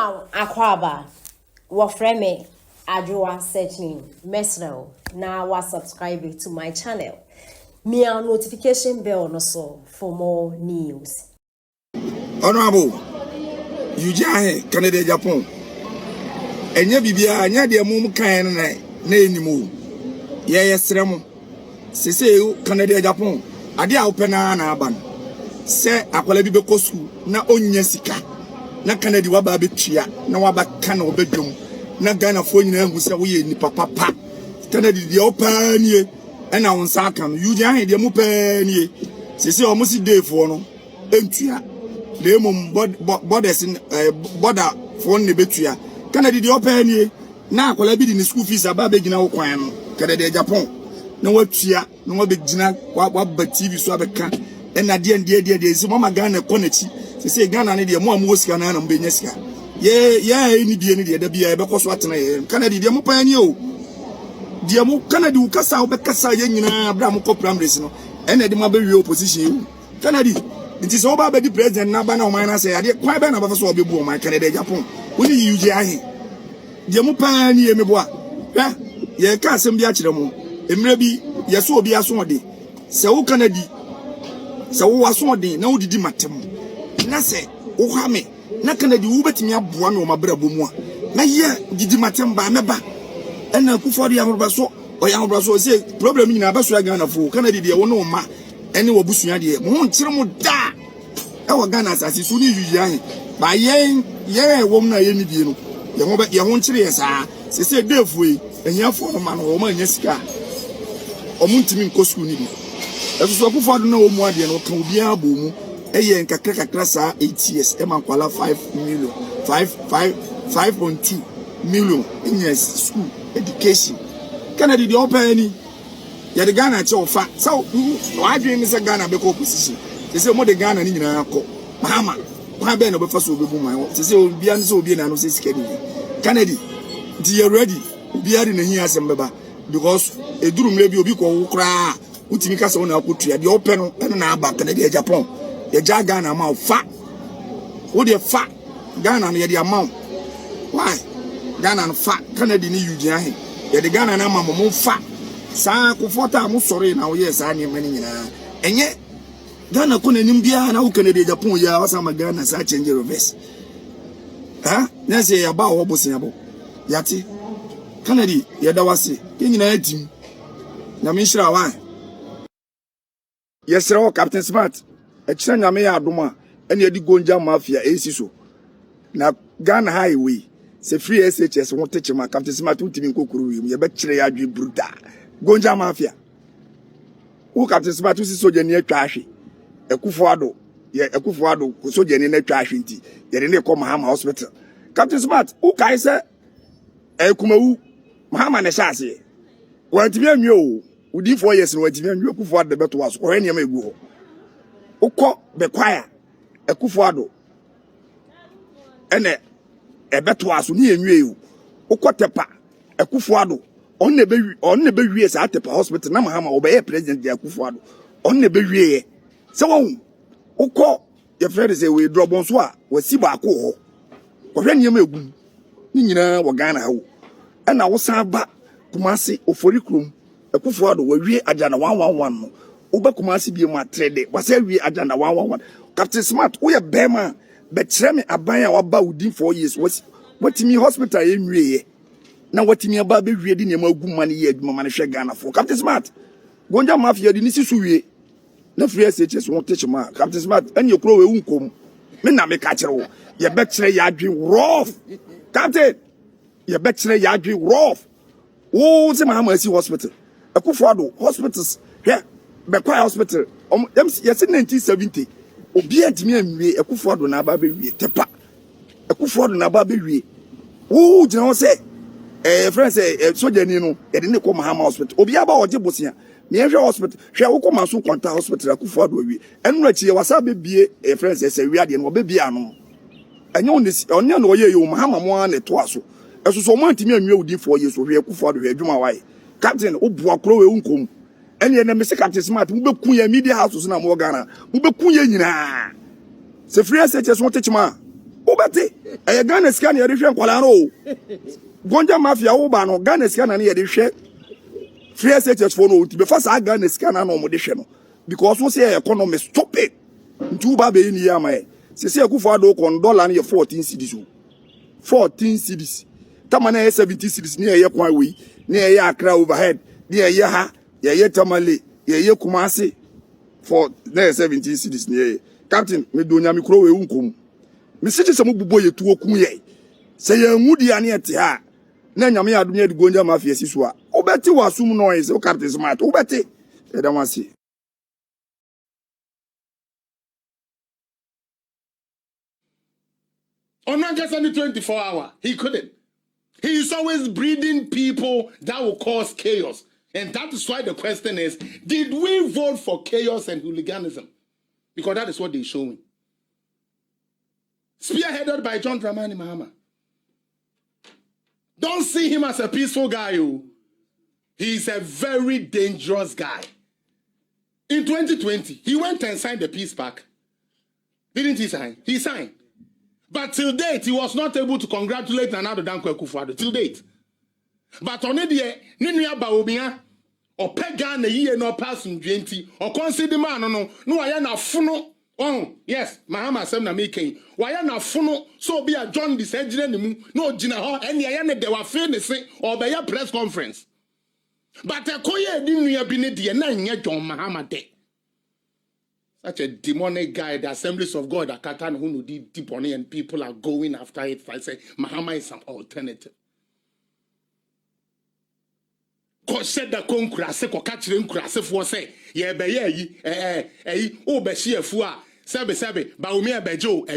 Meanwhile, Akwaba, what frame Adjoa search name, Mesnel, now was subscribing to my channel. Me a notification bell no so for more news. Honorable, you jahe Canada Japan. Enya bibia anya de mum kan na enimu. Ye yesrem. Sese you Canada Japan. Ade a opena na aban. Se akwala bi bekosu na onya sika. Na Canada waba betua na waba kan obedwom. Na Ghana fo nyina hu se wo ye ni papa. Canada de opa nie. Ena wonsa kan. You jahe de mu pa nie. Sese o musi dey fo no. Entua. The mum borders in border for ne betua. Canada the open nie na akola bi di ni school fees aba begina wo kwan no Canada Japan na watua na wa begina wa ba TV so abeka na de si mama Ghana konachi se Ghana ne de mo am wosika na na mbenya sika ye ni die ne de da bia e be koso atena ye Canada de mo pan nie o de mo Canada u kasa wo be kasa ye nyina abra mo ko primaries no na de ma be wi opposition Canada nti so ba be di president na ba na o man na say ade kwan be na ba so obebu o man Canada Japan woni yuji ahe de mu pa ni emeboa hwa ye ka asem bi a kire mu emre bi ye so obi aso ode se wo Canada se wo aso ode na wodidi matem na se wo ha me na Canada wo betimi aboa me o mabra bomu a na ye didi matem ba meba ena kufori ya horba so o ya horba so se problem nyina ba so ya Ghana fo Canada de wo no ma ene wo busua de mo nkire mu da e wo Ghana asase so ni yuji ahe ba ye wom na ye ni die no ye ho nkire ye saa se defuyi ehiafo no ma no wo ma nya sika o muntimi nko school ni bi eso akufo do na wo mu ade no ka obi abomu eye nkakra saa 8 years e man kwala 5 million 5.2 million in years school education Canada the open ni ye de Ghana che ofa so wa adwen mi se Ghana be ko opposition se mo de Ghana ni nyina akọ mahama kwa be no be faso obebu man se obi an se obi na no se sika ni Canada di you ready obi ari na hi asem beba because edurum le bi obi ko wo kra utimi ka se wona akotua de open no na aba Canada Japan ye ja Ghana ma fa wo de fa Ghana no ye de amount why Ghana no fa Canada ni yuji ahe ye de Ghana na ma mo fa sa ko fota mo sore na wo ye sa ni mani nyina enye Ghana ko na nimbia na wo Canada Japan ya wasa ma Ghana sa change reverse ha na se ya ba wo bosia bo yati Canada ya da wase ke nyina atim na me nhira wa yesra wo Captain Smart e kira nyame ya adoma ene edi gonja mafia esi so na Ghana highway se free SHS won teche ma Captain Smart utimi nkokuru wi ye be kire ya adwe bruda gonja mafia wo Captain Smart usi soja ni atwa ahwe Ekufuado ko soja ni na atwa ahwe nti ye ne ko Mahama hospital Captain Smart wo kai se kumawu Mahama na shase wantimi anwe o udi 4 years no wantimi anwe Ekufuado de beto waso ko ne ma egu ho ukọ be kwaya Ekufuado ene ebeto aso ni enwe o ukọ tepa Ekufuado on ne be wie sa tepa hospital na Mahama obeye president de Ekufuado on ne be wie se won ukọ ye friend say we drop so a wasi ba ko ho ko hwe niyam egum ni nyina wo Ghana ha wo ena wo san ba Kumasi ofori krum Ekufuado wa wie ajana 111 no uba Kumasi bi ma trade wasa wie ajana 111 Captain Smart wo ye bema be kire me aban a waba udin 4 years watimi hospital ye nwie na watimi aba be wie di ne ma gum man ye aduma man hwe Ghana for Captain Smart gonja mafia di ni sisu wie na free SHS won teach ma Captain Smart anye kro we unkom me na me ka kire wo ye be kire ya adwen rough Captain ye be kire ya adwen rough wo se Mahama si hospital Ekufuado hospitals here be kwai hospital yes 1970 obi adimi anwie Ekufuado na aba be wie tepa Ekufuado na aba be wie wo gina wo se friends soja ni no ye de ne ko Mahama hospital obi aba oje bosia me hwe hospital hwe wo ko maso kwanta hospital Ekufuado wie enu achi ye wasa be bie friends se wi ade no be bie ano enye onne no ye yo Mahama mo an to aso esoso mo antimi anwie odi 4 years hwe Ekufuado hwe adwuma wae Captain obu akro we unkom ene na me se Captain Smart mu be kun ya media house na mo Ghana mu be kun ya nyina se free SHS won techima Obete, a Ghana scan your edition Qualano. Gonja Mafia Obano, Ghana scan and the share. 3 SHS for no, before I Ghana scan and no because we say economy stop it. 2 baby in Yama. Say Kufado on dollar and 14 cities. 14 cities. Tamana 70 cities near Yakwawi, near Yakra overhead, near Yaha, Yaya Tamale, Yaya Kumasi for near 17 cities near Captain Medunya Mikro Unkum. Message some boy to Okuye. Say a moody and yet ha. Nanyami Adunia Gonja Mafia Siswa. Obeti was some noise, O Captain Smart, Obeti. I don't want to see. Or not just only 24 hours. He couldn't. He is always breeding people that will cause chaos. And that is why the question is, did we vote for chaos and hooliganism? Because that is what they're showing. Spearheaded by John Dramani Mahama. Don't see him as a peaceful guy. He's a very dangerous guy. In 2020, he went and signed the peace pact. Didn't he sign? He signed. But till date, he was not able to congratulate Nana Dankwa Akufo-Addo. Till date. But on the Ninia Baobia, or Pegan, a year no passing 20, or consider man, no, I am a funo. Oh, yes, Mahama Semna making. Why am a funo? So be a John this no Gina, and Yana de were finishing or by a press conference. But a Koya didn't have been the 9 year John Mahama Day. Such a demonic guy, the Assemblies of God, a Katan who did deep on it, and people are going after it. I say, Mahama is an alternative. God said the conkrase, ko catch them krase for say, ye be ye, oh, be she a fua, sebe, baumia bejo,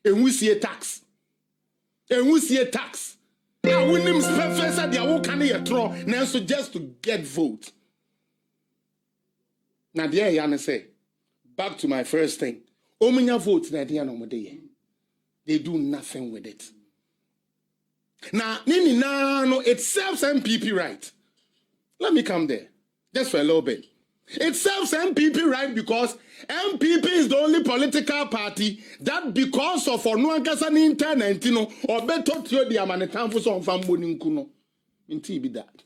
and we see a tax. And we see a tax. Now, when them professor, they are all kind of throw, now so just to get vote. Now, there, Yana say, back to my first thing. Ominya votes na dia no mode. They do nothing with it. Now, nini na no it serves MPP right. Let me come there. Just for a little bit. It serves MPP right because MPP is the only political party that because of Onuankasa ni internet no or better to the amanitan for some family nkuno. Inti be that.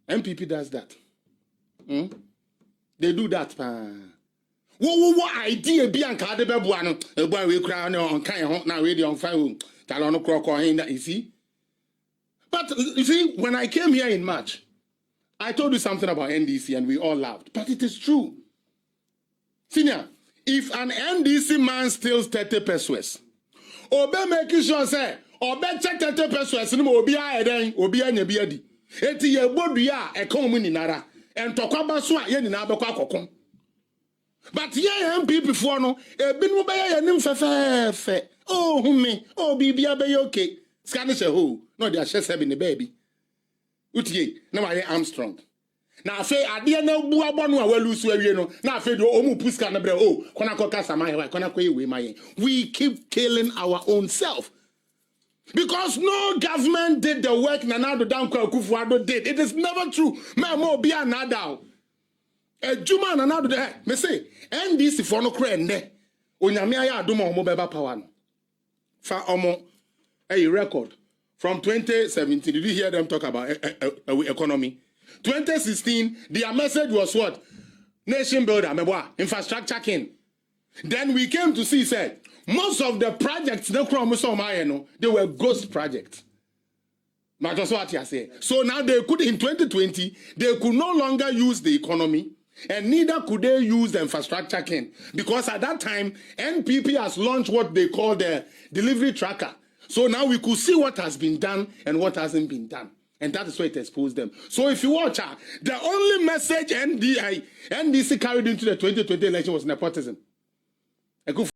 MPP does that. They do that. What idea be an card bebuano, a boy we crown on kind now radio on fire, Talono Croco, you see. But you see, when I came here in March, I told you something about NDC and we all laughed. But it is true. Senior, if an NDC man steals 30 pesos, or be making sure say, or be check 30 pesos, no more be a then, or be any beardy. Eti ye bodia a common nara, and Tokaba swa yen in Abakakon. But yeah, MPP for no, a bin will buy a nymph fe. Oh, me, oh, be okay. Scanish a hoe, no, they are just having a baby. Utie, now I am strong. Now, say, I didn't know Buabano, well, lose where you know. Now, I feel you almost push can oh, Konako Samai, Konako, my. We keep killing our own self. Because no government did the work Nana Dankwa Akufo-Addo did. It is never true. Mamo be another. A Juma and another day, me say, and this if no crane, Onyamia Duma Mobile Power. Fa Omo a record from 2017. Did you hear them talk about economy? 2016, their message was what? Nation builder, infrastructure king. Then we came to see, said, most of the projects they were ghost projects. But that's what I say. So now they could, in 2020, they could no longer use the economy. And neither could they use the infrastructure king. Because at that time, NPP has launched what they call the delivery tracker. So now we could see what has been done and what hasn't been done. And that is why it exposed them. So if you watch the only message NDC carried into the 2020 election was nepotism.